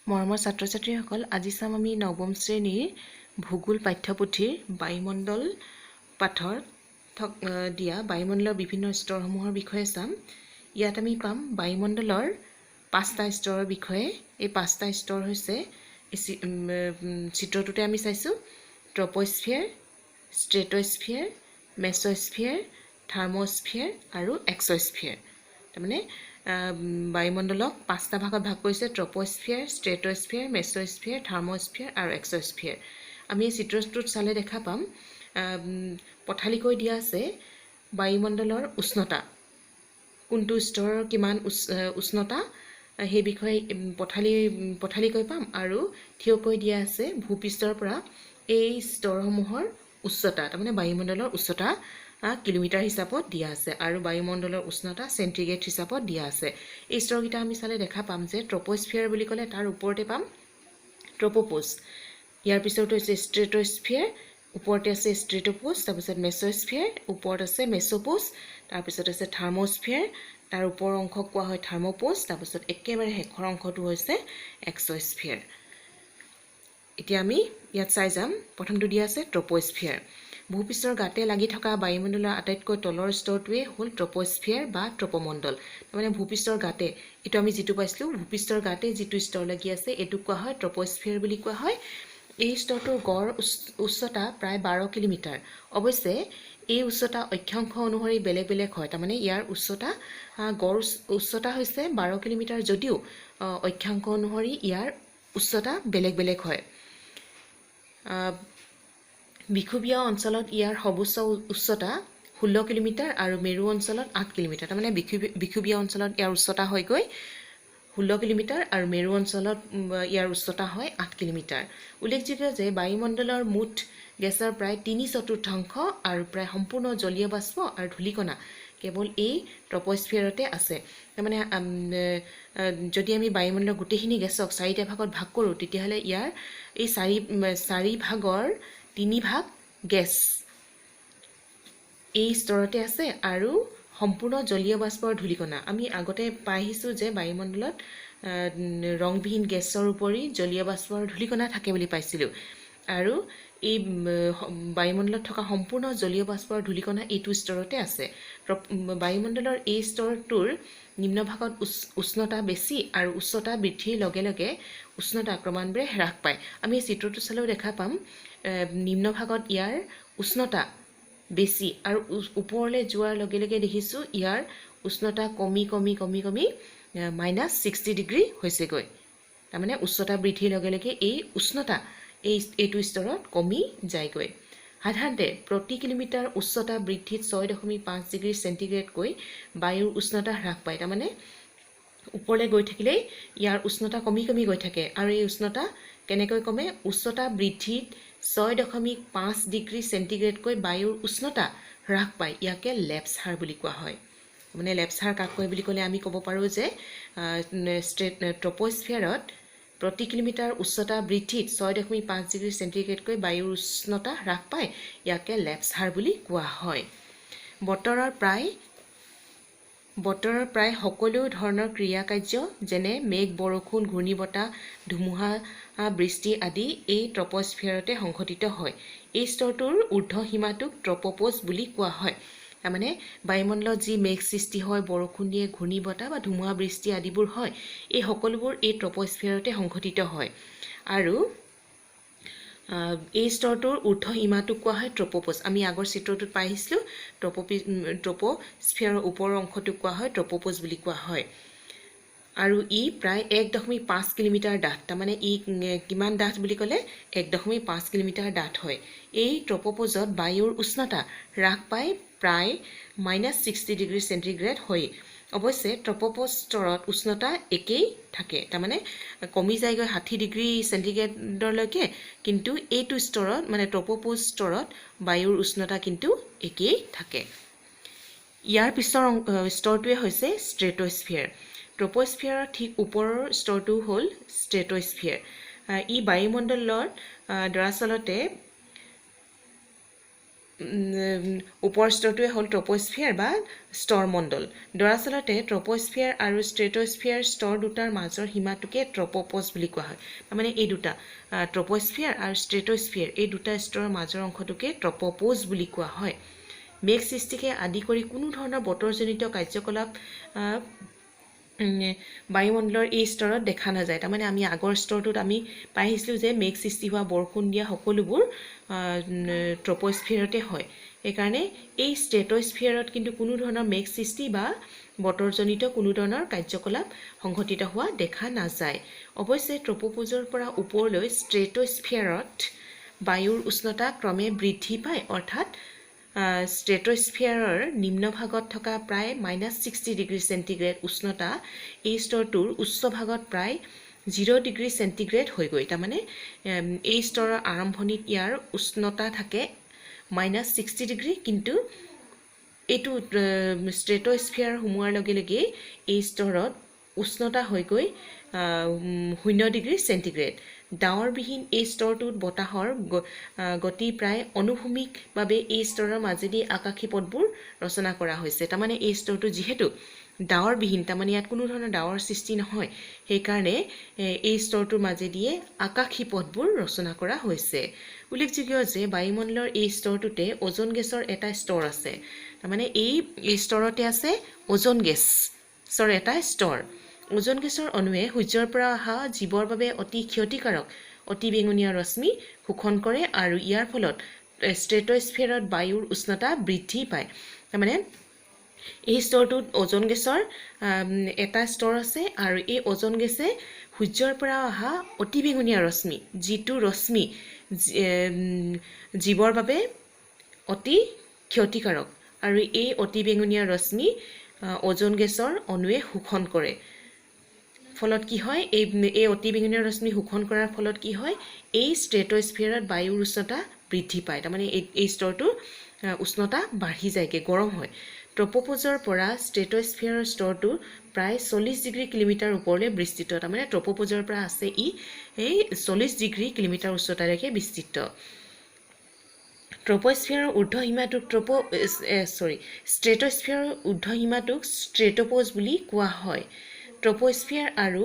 মৰমৰ ছাত্ৰ-ছাত্ৰীসকল আজি চাম আমি নৱম শ্ৰেণীৰ ভূগোল পাঠ্যপুথিৰ বায়ুমণ্ডল পাঠৰ দিয়া বায়ুমণ্ডলৰ বিভিন্ন স্তৰসমূহৰ বিষয়ে চাম। ইয়াত আমি পাম বায়ুমণ্ডলৰ 5টা স্তৰৰ বিষয়ে। এই 5টা স্তৰ হৈছে চিত্ৰটোতে আমি চাইছোঁ ট্ৰপোস্ফিয়াৰ, ষ্ট্ৰেটোস্ফিয়াৰ, মেছোস্ফিয়াৰ, থাৰ্মোস্ফিয়াৰ আৰু এক্সোস্ফিয়াৰ। তাৰমানে বায়ুমণ্ডলক 5টা ভাগত ভাগ কৰিছে ট্ৰপোস্ফিয়াৰ, ষ্ট্ৰেটোস্ফিয়াৰ, মেছোস্ফিয়াৰ, থাৰ্মোস্ফিয়াৰ আৰু এক্সোস্ফিয়াৰ। আমি এই চিত্ৰটোত চালে দেখা পাম পথালিকৈ দিয়া আছে বায়ুমণ্ডলৰ উষ্ণতা, কোনটো স্তৰৰ কিমান উষ্ণতা সেই বিষয়ে পথালিকৈ পাম, আৰু থিয়কৈ দিয়া আছে ভূপৃষ্ঠৰ পৰা এই স্তৰসমূহৰ উচ্চতা, তাৰমানে বায়ুমণ্ডলৰ উচ্চতা কিলোমিটাৰ হিচাপত দিয়া আছে আৰু বায়ুমণ্ডলৰ উষ্ণতা চেণ্টিগ্ৰেড হিচাপত দিয়া আছে। এই স্তৰকেইটা আমি চালে দেখা পাম যে ট্ৰপোস্ফিয়াৰ বুলি ক'লে তাৰ ওপৰতে পাম ট্ৰপোপোজ, ইয়াৰ পিছতো হৈছে ষ্ট্ৰেটোস্ফিয়াৰ, ওপৰতে আছে ষ্ট্ৰেটোপোজ, তাৰপিছত মেছোস্ফিয়াৰ, ওপৰত আছে মেছোপোজ, তাৰপিছত আছে থাৰ্মোস্ফিয়াৰ, তাৰ ওপৰৰ অংশক কোৱা হয় থাৰ্মোপোজ, তাৰপিছত একেবাৰে শেষৰ অংশটো হৈছে এক্সোস্ফিয়াৰ। এতিয়া আমি ইয়াত চাই যাম। প্ৰথমটো দিয়া আছে ট্ৰপোস্ফিয়াৰ। ভূপৃষ্ঠৰ গাতে লাগি থকা বায়ুমণ্ডলৰ আটাইতকৈ তলৰ স্তৰটোৱে হ'ল ট্ৰপোস্ফিয়াৰ বা ট্ৰপোমণ্ডল। তাৰমানে ভূপৃষ্ঠৰ গাতে, এইটো আমি যিটো পাইছিলোঁ ভূপৃষ্ঠৰ গাতে যিটো স্তৰ লাগি আছে এইটোক কোৱা হয় ট্ৰপোস্ফিয়াৰ বুলি কোৱা হয়। এই স্তৰটোৰ গড় উচ্চতা প্ৰায় 12 কিলোমিটাৰ। অৱশ্যে এই উচ্চতা অক্ষাংশ অনুসৰি বেলেগ বেলেগ হয়। তাৰমানে ইয়াৰ উচ্চতা গড় উচ্চতা হৈছে 12 কিলোমিটাৰ যদিও অক্ষাংশ অনুসৰি ইয়াৰ উচ্চতা বেলেগ বেলেগ হয়। বিষুৱীয় অঞ্চলত ইয়াৰ সৰ্বোচ্চ উচ্চতা 16 কিলোমিটাৰ আৰু মেৰু অঞ্চলত 8 কিলোমিটাৰ। তাৰমানে বিষুৱীয় অঞ্চলত ইয়াৰ উচ্চতা হয়গৈ 16 কিলোমিটাৰ আৰু মেৰু অঞ্চলত ইয়াৰ উচ্চতা হয় 8 কিলোমিটাৰ। উল্লেখযোগ্য যে বায়ুমণ্ডলৰ মুঠ গেছৰ প্ৰায় 3/4 আৰু প্ৰায় সম্পূৰ্ণ জলীয় বাষ্প আৰু ধূলিকণা কেৱল এই ট্ৰপোস্ফিয়াৰতে আছে। তাৰমানে যদি আমি বায়ুমণ্ডলৰ গোটেইখিনি গেছক 4টা ভাগত ভাগ কৰোঁ তেতিয়াহ'লে ইয়াৰ এই 4 ভাগৰ 3 ভাগ গেছ এই স্তৰতে আছে আৰু সম্পূৰ্ণ জলীয় বাষ্পৰ ধূলিকণা। আমি আগতে পাই আহিছোঁ যে বায়ুমণ্ডলত ৰংবিহীন গেছৰ উপৰি জলীয় বাষ্পৰ ধূলিকণা থাকে বুলি পাইছিলোঁ, আৰু এই বায়ুমণ্ডলত থকা সম্পূৰ্ণ জলীয় বাষ্পৰ ধূলিকণা এইটো স্তৰতে আছে। বায়ুমণ্ডলৰ এই স্তৰটোৰ নিম্নভাগত উষ্ণতা বেছি আৰু উচ্চতা বৃদ্ধিৰ লগে লগে উষ্ণতা ক্ৰমান্বয়ে হ্ৰাস পায়। আমি এই চিত্ৰটো চালেও দেখা পাম নিম্নভাগত ইয়াৰ উষ্ণতা বেছি আৰু ওপৰলৈ যোৱাৰ লগে লগে দেখিছোঁ ইয়াৰ উষ্ণতা কমি কমি কমি কমি -60 ডিগ্ৰী হৈছেগৈ। তাৰমানে উচ্চতা বৃদ্ধিৰ লগে লগে এই উষ্ণতা এইটো স্তৰত কমি যায়গৈ। সাধাৰণতে প্ৰতি কিলোমিটাৰ উচ্চতা বৃদ্ধিত 6.5 ডিগ্ৰী চেণ্টিগ্ৰেডকৈ বায়ুৰ উষ্ণতা হ্ৰাস পায়। তাৰমানে ওপৰলৈ গৈ থাকিলেই ইয়াৰ উষ্ণতা কমি কমি গৈ থাকে, আৰু এই উষ্ণতা কেনেকৈ কমে? উচ্চতা বৃদ্ধিত 6.5 ডিগ্ৰী চেণ্টিগ্ৰেডকৈ বায়ুৰ উষ্ণতা হ্ৰাস পায়। ইয়াকে লেপছাৰ বুলি কোৱা হয়। মানে লেপছাৰ কাক কয় বুলি ক'লে আমি ক'ব পাৰোঁ যে ট্ৰপোস্ফিয়াৰত প্ৰতি কিলোমিটাৰ উচ্চতা বৃদ্ধিত 6.5 ডিগ্ৰী চেণ্টিগ্ৰেডকৈ বায়ুৰ উষ্ণতা হ্ৰাস পায়। ইয়াকে লেপছাৰ বুলি কোৱা হয়। বতৰৰ প্ৰায় সকলো ধৰণৰ ক্ৰিয়া কাৰ্য যেনে মেঘ, বৰষুণ, ঘূৰ্ণীবতাহ, ধুমুহা, বৃষ্টি আদি এই ট্ৰপোস্ফিয়াৰতে সংঘটিত হয়। এই স্তৰটোৰ ঊৰ্ধ্ব সীমাটোক ট্ৰপোপোজ বুলি কোৱা হয়। তাৰমানে বায়ুমণ্ডলত যি মেঘ সৃষ্টি হয়, বৰষুণ দিয়ে, ঘূৰ্ণীবতাহ বা ধুমুহা বৃষ্টি আদিবোৰ হয়, এই সকলোবোৰ এই ট্ৰপোস্ফিয়াৰতে সংঘটিত হয়। আৰু এই স্তৰটোৰ ঊৰ্ধ্ব সীমাটোক কোৱা হয় ট্ৰপোপোজ। আমি আগৰ চিত্ৰটোত পাই আহিছিলোঁ ট্ৰপোস্ফিয়াৰৰ ওপৰৰ অংশটোক কোৱা হয় ট্ৰপোপোজ বুলি কোৱা হয়। আৰু ই প্ৰায় 1.5 কিলোমিটাৰ ডাঠ। তাৰমানে ই কিমান ডাঠ বুলি ক'লে 1.5 কিলোমিটাৰ ডাঠ হয়। এই ট্ৰপোপোজত বায়ুৰ উষ্ণতা হ্ৰাস পাই প্ৰায় -60 ডিগ্ৰী চেণ্টিগ্ৰেড হয়। অৱশ্যে ট্ৰপোপোজ স্তৰত উষ্ণতা একেই থাকে, তাৰমানে কমি যায়গৈ 60 ডিগ্ৰী চেণ্টিগ্ৰেডলৈকে, কিন্তু এইটো স্তৰত মানে ট্ৰপোপোজ স্তৰত বায়ুৰ উষ্ণতা কিন্তু একেই থাকে। ইয়াৰ পিছৰ স্তৰটোৱে হৈছে ষ্ট্ৰেটোস্ফিয়াৰ। ট্ৰপোস্ফিয়াৰৰ ঠিক ওপৰৰ স্তৰটো হ'ল ষ্ট্ৰেটোস্ফিয়াৰ। ই বায়ুমণ্ডলৰ দৰাচলতে ওপৰ স্তৰটোৱে হ'ল ট্ৰপস্ফিয়াৰ বা স্তৰমণ্ডল দৰাচলতে ট্ৰপস্ফিয়াৰ আৰু ষ্ট্ৰেটস্ফিয়াৰ স্তৰ দুটাৰ মাজৰ সীমাটোকে ট্ৰপোপজ বুলি কোৱা হয় তাৰমানে এই দুটা ট্ৰপস্ফিয়াৰ আৰু ষ্ট্ৰেটস্ফিয়াৰ এই দুটা স্তৰৰ মাজৰ অংশটোকে ট্ৰপোপজ বুলি কোৱা হয় মেঘ সৃষ্টিকে আদি কৰি কোনো ধৰণৰ বতৰজনিত কাৰ্যকলাপ বায়ুমণ্ডলৰ এই স্তৰত দেখা নাযায় তাৰমানে আমি আগৰ স্তৰটোত আমি পাই আহিছিলোঁ যে মেঘ সৃষ্টি হোৱা বৰষুণ দিয়া সকলোবোৰ ট্ৰপস্ফিয়াৰতে হয় সেইকাৰণে এই ষ্ট্ৰেটস্ফিয়াৰত কিন্তু কোনো ধৰণৰ মেঘ সৃষ্টি বা বতৰজনিত কোনো ধৰণৰ কাৰ্যকলাপ সংঘটিত হোৱা দেখা নাযায় অৱশ্যে ট্ৰপোপজৰ পৰা ওপৰলৈ ষ্ট্ৰেটস্ফিয়াৰত বায়ুৰ উষ্ণতা ক্ৰমে বৃদ্ধি পায় অৰ্থাৎ ষ্ট্ৰেটস্ফিয়াৰৰ নিম্নভাগত থকা প্ৰায় -60°C উষ্ণতা এই স্তৰটোৰ উচ্চ ভাগত প্ৰায় 0°C হৈগৈ তাৰমানে এই স্তৰৰ আৰম্ভণিত ইয়াৰ উষ্ণতা থাকে -60° কিন্তু এইটো ষ্ট্ৰেটস্ফিয়াৰ সোমোৱাৰ লগে লগে এই স্তৰত উষ্ণতা হৈগৈ 0°C ডাৱৰবিহীন এই স্তৰটোত বতাহৰ গতি প্ৰায় অনুভূমিকভাৱে এই স্তৰৰ মাজেদি আকাশী পথবোৰ ৰচনা কৰা হৈছে তাৰমানে এই স্তৰটো যিহেতু ডাৱৰবিহীন তাৰমানে ইয়াত কোনো ধৰণৰ ডাৱৰ সৃষ্টি নহয় সেইকাৰণে এই স্তৰটোৰ মাজেদিয়ে আকাশী পথবোৰ ৰচনা কৰা হৈছে উল্লেখযোগ্য যে বায়ুমণ্ডলৰ এই স্তৰটোতে ওজন গেছৰ এটা স্তৰ আছে তাৰমানে এই স্তৰতে আছে ওজন গেছৰ এটা স্তৰ ওজন গেছৰ অণুৱে সূৰ্যৰ পৰা অহা জীৱৰ বাবে অতি ক্ষতিকাৰক অতি বেঙুনীয়া ৰশ্মি শোষণ কৰে আৰু ইয়াৰ ফলত ষ্ট্ৰেটস্ফিয়াৰত বায়ুৰ উষ্ণতা বৃদ্ধি পায় তাৰমানে এই স্তৰটোত ওজন গেছৰ এটা স্তৰ আছে আৰু এই ওজন গেছে সূৰ্যৰ পৰা অহা অতি বেঙুনীয়া ৰশ্মি যিটো ৰশ্মি জীৱৰ বাবে অতি ক্ষতিকাৰক আৰু এই অতি বেঙুনীয়া ৰশ্মি ওজন গেছৰ অণুৱে শোষণ কৰে ফলত কি হয় এই অতি বেঙুনীয়া ৰশ্মি শোষণ কৰাৰ ফলত কি হয় এই ষ্ট্ৰেটস্ফিয়াৰত বায়ুৰ উষ্ণতা বৃদ্ধি পায় তাৰমানে এই স্তৰটো উষ্ণতা বাঢ়ি যায়গে গৰম হয় ট্ৰপোপজৰ পৰা ষ্ট্ৰেটস্ফিয়াৰৰ স্তৰটো প্ৰায় 40° কিলোমিটাৰ ওপৰলৈ বিস্তৃত তাৰমানে ট্ৰপোপজৰ পৰা আছে এই 40° উচ্চতালৈকে বিস্তৃত ট্ৰপোস্ফিয়াৰৰ ঊৰ্ধ্ব সীমাটোক ষ্ট্ৰেটস্ফিয়াৰৰ ঊৰ্ধ্ব সীমাটোক ষ্ট্ৰেটোপজ বুলি কোৱা হয় ট্ৰপোস্ফিয়াৰ আৰু